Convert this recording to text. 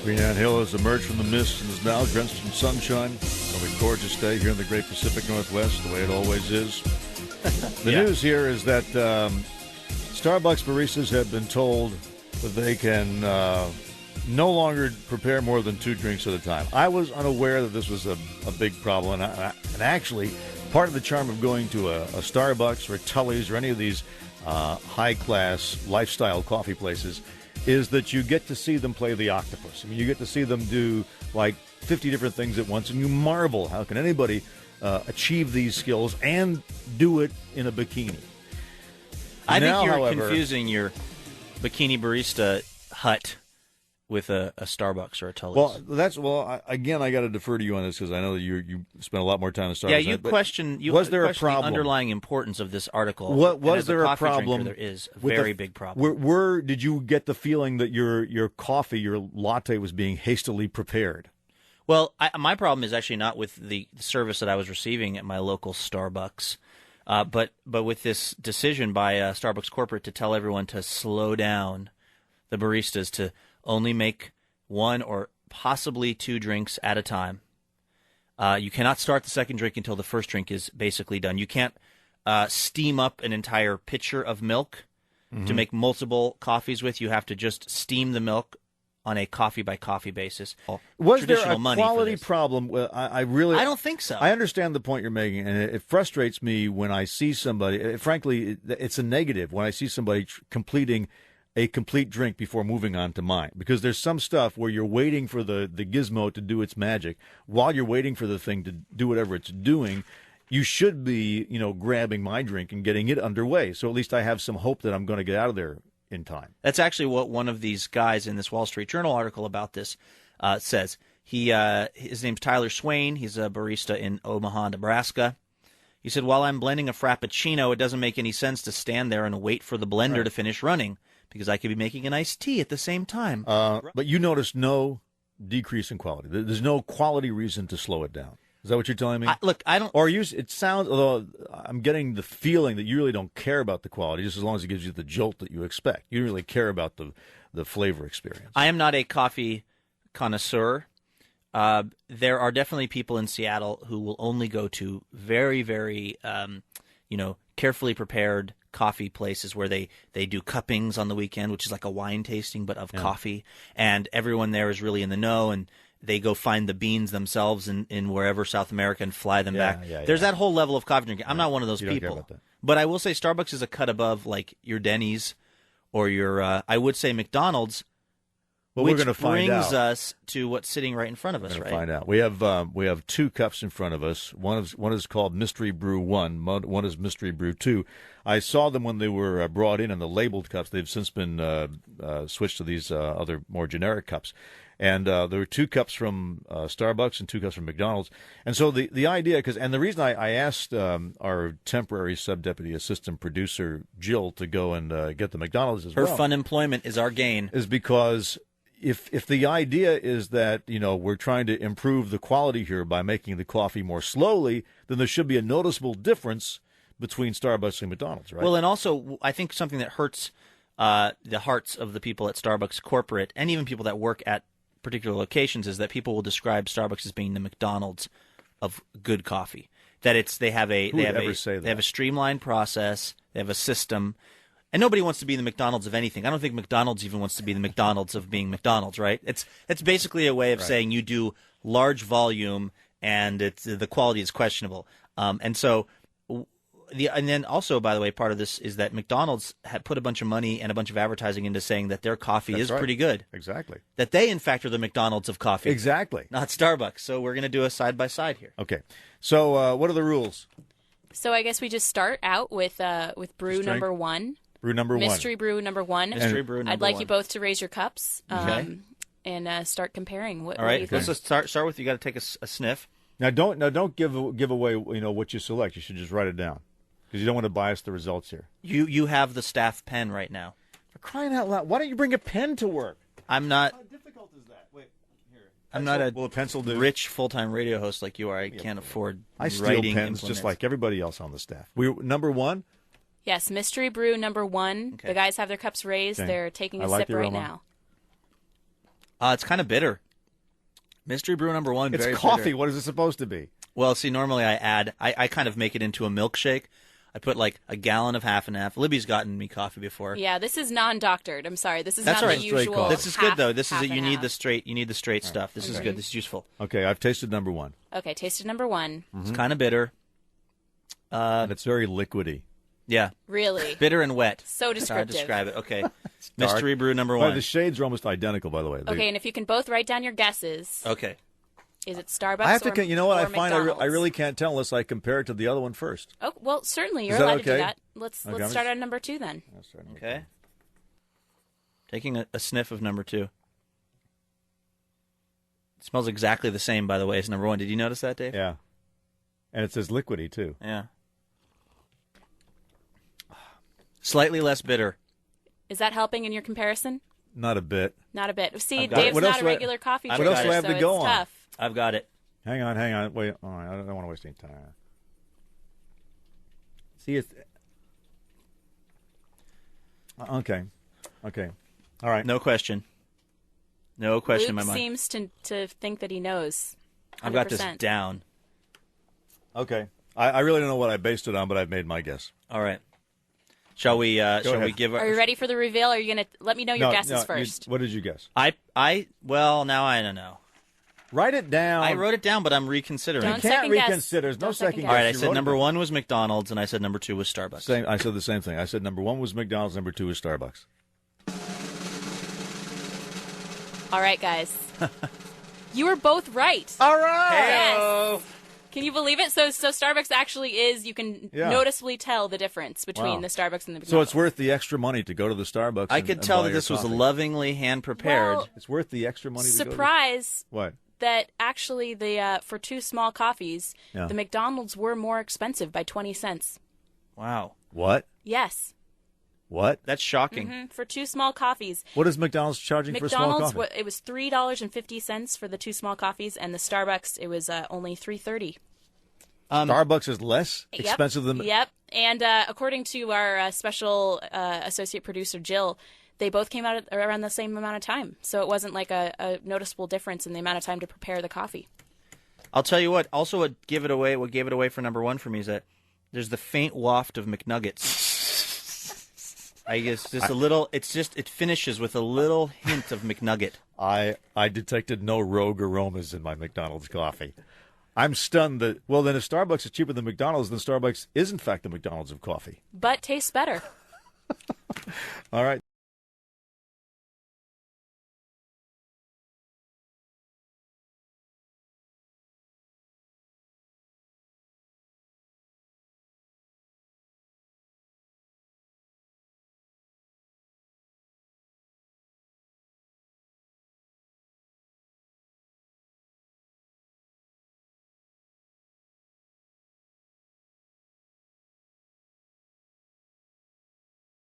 Green Ant Hill has emerged from the mist and is now drenched in sunshine. Another gorgeous day here in the great Pacific Northwest, the way it always is. The news here is that Starbucks baristas have been told that they can no longer prepare more than 2 drinks at a time. I was unaware that this was a big problem, and actually, part of the charm of going to a Starbucks or Tully's or any of these high-class lifestyle coffee places is that you get to see them play the octopus. I mean, you get to see them do like 50 different things at once, and you marvel, how can anybody achieve these skills and do it in a bikini? I think you're confusing your bikini barista hut with a Starbucks or a Tully's. Again, I got to defer to you on this because I know that you spent a lot more time in Starbucks. Yeah, you question a problem? The underlying importance of this article. Was there a problem? Drinker, there is a very big problem. Did you get the feeling that your coffee, your latte, was being hastily prepared? Well, my problem is actually not with the service that I was receiving at my local Starbucks, but with this decision by Starbucks corporate to tell everyone to slow down, the baristas to only make 1 or possibly 2 drinks at a time. You cannot start the second drink until the first drink is basically done. You can't steam up an entire pitcher of milk to make multiple coffees with. You have to just steam the milk on a coffee-by-coffee basis. Was there a quality problem? I don't think so. I understand the point you're making, and it frustrates me when I see somebody. Frankly, it's a negative when I see somebody completing a complete drink before moving on to mine, because there's some stuff where you're waiting for the gizmo to do its magic. While you're waiting for the thing to do whatever it's doing, you should be, grabbing my drink and getting it underway. So at least I have some hope that I'm going to get out of there in time. That's actually what one of these guys in this Wall Street Journal article about this says. His name's Tyler Swain. He's a barista in Omaha, Nebraska. He said, while I'm blending a Frappuccino, it doesn't make any sense to stand there and wait for the blender to finish running, because I could be making an iced tea at the same time. But you noticed no decrease in quality. There's no quality reason to slow it down. Is that what you're telling me? I don't. Or it sounds, although I'm getting the feeling that you really don't care about the quality, just as long as it gives you the jolt that you expect. You don't really care about the flavor experience. I am not a coffee connoisseur. There are definitely people in Seattle who will only go to very, very, carefully prepared coffee places where they do cuppings on the weekend, which is like a wine tasting but of coffee, and everyone there is really in the know, and they go find the beans themselves in wherever South America and fly them back. There's that whole level of coffee drinking. I'm not one of those people. Don't care about that. But I will say Starbucks is a cut above like your Denny's or your I would say McDonald's. Well, we're going to find out. Which brings us to what's sitting right in front of us, right? We're going to find out. We have 2 cups in front of us. One is called Mystery Brew 1. One is Mystery Brew 2. I saw them when they were brought in the labeled cups. They've since been switched to these other more generic cups. And there were 2 cups from Starbucks and 2 cups from McDonald's. And so the idea, and the reason I asked our temporary sub-deputy assistant producer, Jill, to go and get the McDonald's as well. Her fun employment is our gain. Is because if the idea is that, we're trying to improve the quality here by making the coffee more slowly, then there should be a noticeable difference between Starbucks and McDonald's, right? Well, and also I think something that hurts the hearts of the people at Starbucks corporate and even people that work at particular locations is that people will describe Starbucks as being the McDonald's of good coffee. That they have a streamlined process, they have a system. And nobody wants to be the McDonald's of anything. I don't think McDonald's even wants to be the McDonald's of being McDonald's, right? It's basically a way of saying you do large volume and the quality is questionable. And then also, by the way, part of this is that McDonald's had put a bunch of money and a bunch of advertising into saying that their coffee is pretty good. Exactly. That they, in fact, are the McDonald's of coffee. Exactly. Not Starbucks. So we're going to do a side-by-side here. Okay. So what are the rules? So I guess we just start out with brew number 1. Brew number 1. Mystery brew number 1. Mystery brew number 1. I'd like you both to raise your cups and start comparing. What, all right. What do you think? Let's start with you got to take a sniff. Now don't give away what you select. You should just write it down because you don't want to bias the results here. You have the staff pen right now. For crying out loud! Why don't you bring a pen to work? I'm not. How difficult is that? Wait, here. I'm not a pencil do? rich full-time radio host like you are. I can't afford. I steal writing pens implements. just like everybody else on the staff. We number 1. Yes, mystery brew number 1. Okay. The guys have their cups raised. Okay. They're taking a I like sip the right aroma. now. It's kind of bitter. Mystery brew number one. It's very coffee. bitter. What is it supposed to be? Well, see, normally I kind of make it into a milkshake. I put like a gallon of half and half. Libby's gotten me coffee before. Yeah, this is non-doctored. I'm sorry. This is That's not all the right. usual. This is good though. This is half you and need half. the straight. You need the straight stuff. This is good. This is useful. Okay, I've tasted number one. Okay, tasted number one. It's kind of bitter. And it's very liquidy. Yeah, Really? bitter and wet. So That's how I descriptive. describe it. Okay, dark. mystery brew number Well, one. the shades are almost identical, by the way. Okay, and if you can both write down your guesses, Okay. is it Starbucks I have or to. You know what? or I find I McDonald's? really can't tell unless I compare it to the other one first. Oh, well, certainly. You're Is that allowed to okay? do that. Let's Okay, I'm start just- at number 2 then. Okay. Taking a sniff of number 2. It smells exactly the same, by the way, as number 1. Did you notice that, Dave? Yeah, and it says liquidy too. Yeah. Slightly less bitter. Is that helping in your comparison? Not a bit. Not a bit. See, I've got it. Dave's What else not a do I- regular coffee What drinker, else do I have so to go it's on? tough. I've got it. Hang on. Wait. All right, I don't want to waste any time. See, it's okay. All right. No question. No question Luke in my mind. seems to think that he knows. 100%. I've got this down. Okay. I really don't know what I based it on, but I've made my guess. All right. Shall we ahead. give Are you ready for the reveal? Or are you going to let me know your guesses first? What did you guess? Well, now I don't know. Write it down. I wrote it down, but I'm reconsidering. Don't You can't second guess. reconsider. There's no Don't second second guess. guess. All right, I You said wrote it number down. 1 was McDonald's, and I said number 2 was Starbucks. I said the same thing. I said number 1 was McDonald's, number 2 was Starbucks. All right, guys. You were both right. All right. Yes. Can you believe it? So Starbucks actually is, you can Yeah. noticeably tell the difference between Wow. the Starbucks and the McDonald's. So it's worth the extra money to go to the Starbucks. I and- could and tell buy that your this was coffee. lovingly hand prepared. Well, It's worth the extra money to go to. surprise What? that actually the for 2 small coffees, Yeah. the McDonald's were more expensive by 20 cents. Wow. What? Yes. What? That's shocking. For 2 small coffees. What is McDonald's charging for a small McDonald's, coffee? it was $3.50 for the 2 small coffees, and the Starbucks, it was only $3.30. Starbucks is less expensive than. Yep. And according to our special associate producer, Jill, they both came out at around the same amount of time. So it wasn't like a noticeable difference in the amount of time to prepare the coffee. I'll tell you what. Also, what gave it away for number 1 for me is that there's the faint waft of McNuggets. I guess just a little. It finishes with a little hint of McNugget. I detected no rogue aromas in my McDonald's coffee. I'm stunned that. Well, then if Starbucks is cheaper than McDonald's, then Starbucks is in fact the McDonald's of coffee. But tastes better. All right.